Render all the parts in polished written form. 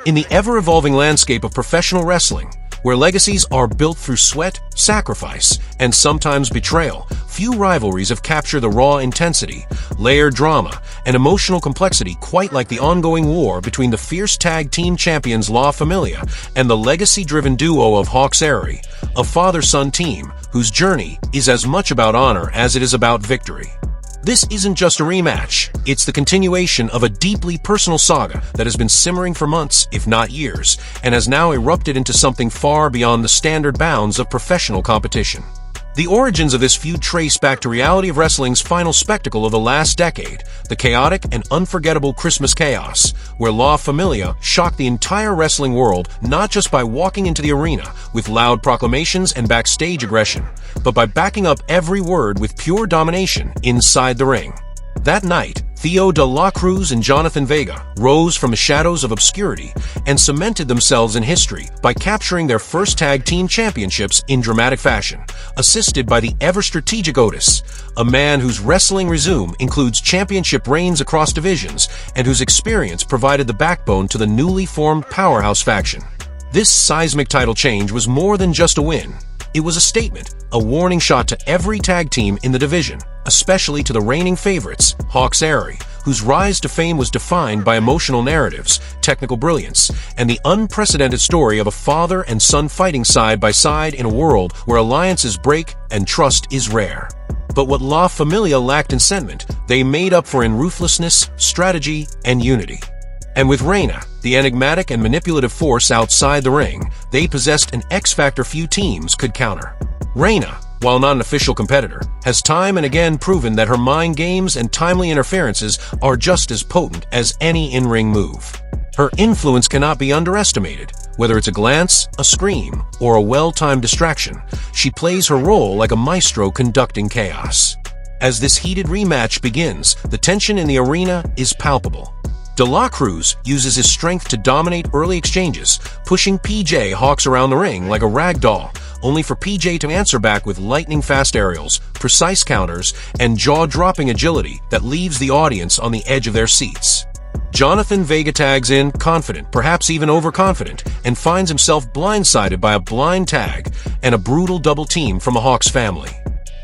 In the ever-evolving landscape of professional wrestling, where legacies are built through sweat, sacrifice, and sometimes betrayal, few rivalries have captured the raw intensity, layered drama, and emotional complexity quite like the ongoing war between the fierce tag team champions La Familia and the legacy-driven duo of Hawx Aerie, a father-son team whose journey is as much about honor as it is about victory. This isn't just a rematch, it's the continuation of a deeply personal saga that has been simmering for months, if not years, and has now erupted into something far beyond the standard bounds of professional competition. The origins of this feud trace back to reality of wrestling's final spectacle of the last decade, the chaotic and unforgettable Christmas Chaos, where La Familia shocked the entire wrestling world not just by walking into the arena with loud proclamations and backstage aggression, but by backing up every word with pure domination inside the ring. That night, Theo de la Cruz and Jonathan Vega rose from the shadows of obscurity and cemented themselves in history by capturing their first tag team championships in dramatic fashion, assisted by the ever-strategic Otis, a man whose wrestling resume includes championship reigns across divisions and whose experience provided the backbone to the newly formed Powerhouse faction. This seismic title change was more than just a win. It was a statement, a warning shot to every tag team in the division, especially to the reigning favorites, Hawx Aerie, whose rise to fame was defined by emotional narratives, technical brilliance, and the unprecedented story of a father and son fighting side by side in a world where alliances break and trust is rare. But what La Familia lacked in sentiment, they made up for in ruthlessness, strategy, and unity. And with Reina, the enigmatic and manipulative force outside the ring, they possessed an X-factor few teams could counter. Reina, while not an official competitor, has time and again proven that her mind games and timely interferences are just as potent as any in-ring move. Her influence cannot be underestimated. Whether it's a glance, a scream, or a well-timed distraction, she plays her role like a maestro conducting chaos. As this heated rematch begins, the tension in the arena is palpable. De la Cruz uses his strength to dominate early exchanges, pushing PJ Hawx around the ring like a rag doll, only for PJ to answer back with lightning-fast aerials, precise counters, and jaw-dropping agility that leaves the audience on the edge of their seats. Jonathan Vega tags in, confident, perhaps even overconfident, and finds himself blindsided by a blind tag and a brutal double team from the Hawx family.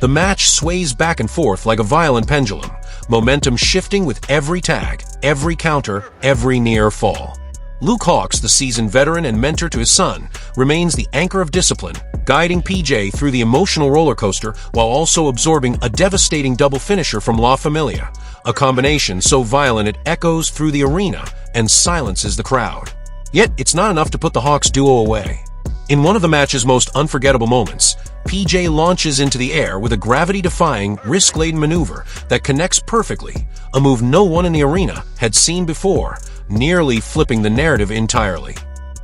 The match sways back and forth like a violent pendulum, momentum shifting with every tag, every counter, every near fall. Luke Hawx, the seasoned veteran and mentor to his son, remains the anchor of discipline, guiding PJ through the emotional roller coaster while also absorbing a devastating double finisher from La Familia, a combination so violent it echoes through the arena and silences the crowd. Yet it's not enough to put the Hawx duo away. In one of the match's most unforgettable moments, PJ launches into the air with a gravity-defying, risk-laden maneuver that connects perfectly, a move no one in the arena had seen before, nearly flipping the narrative entirely.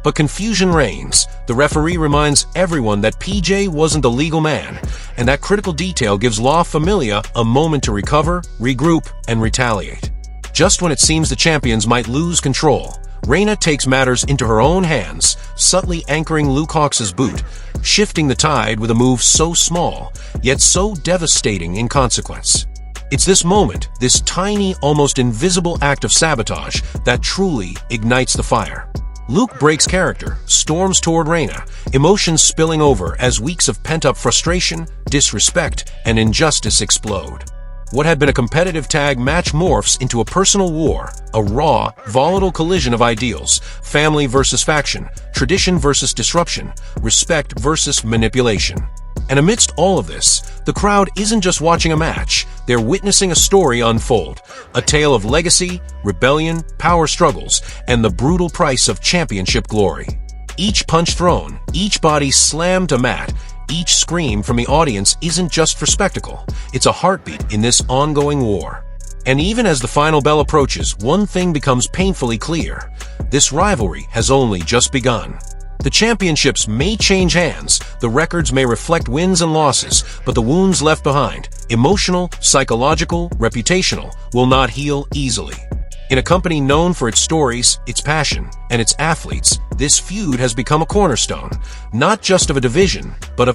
But confusion reigns. The referee reminds everyone that PJ wasn't the legal man, and that critical detail gives La Familia a moment to recover, regroup, and retaliate. Just when it seems the champions might lose control, Reina takes matters into her own hands, subtly anchoring Luke Hawx's boot, shifting the tide with a move so small, yet so devastating in consequence. It's this moment, this tiny, almost invisible act of sabotage, that truly ignites the fire. Luke breaks character, storms toward Reina, emotions spilling over as weeks of pent-up frustration, disrespect, and injustice explode. What had been a competitive tag match morphs into a personal war, a raw, volatile collision of ideals, family versus faction, tradition versus disruption, respect versus manipulation. And amidst all of this, the crowd isn't just watching a match, they're witnessing a story unfold, a tale of legacy, rebellion, power struggles, and the brutal price of championship glory. Each punch thrown, each body slammed to mat, each scream from the audience isn't just for spectacle, it's a heartbeat in this ongoing war. And even as the final bell approaches, one thing becomes painfully clear. This rivalry has only just begun. The championships may change hands, the records may reflect wins and losses, but the wounds left behind, emotional, psychological, reputational, will not heal easily. In a company known for its stories, its passion, and its athletes, this feud has become a cornerstone, not just of a division, but of